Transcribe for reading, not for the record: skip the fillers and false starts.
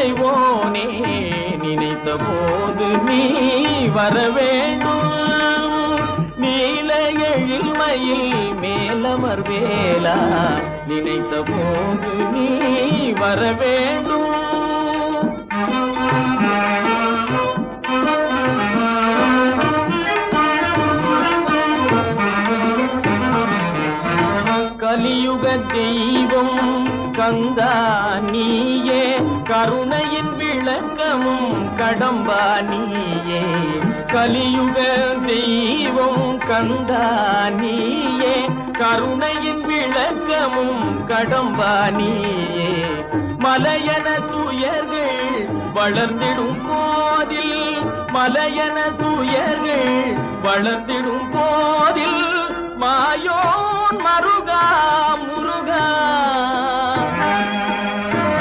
இறைவோனே நினைத்த போது நீ வர வேண்டும். நீல எழில்மையில் மேலமர் வேலா நினைத்த போது நீ வர வேண்டும். கலியுக தெய்வம் கந்தா நீயே கருணையின் விளக்கமும் கடம்பா நீயே. கலியுக தெய்வம் கந்தா நீயே கருணையின் விளக்கமும் கடம்பா நீயே. மலையன துயர்கள் வளர்ந்திடும் போதில் மலையன துயர்கள் வளர்ந்திடும் போதில் மாயோன் மருகா முருகா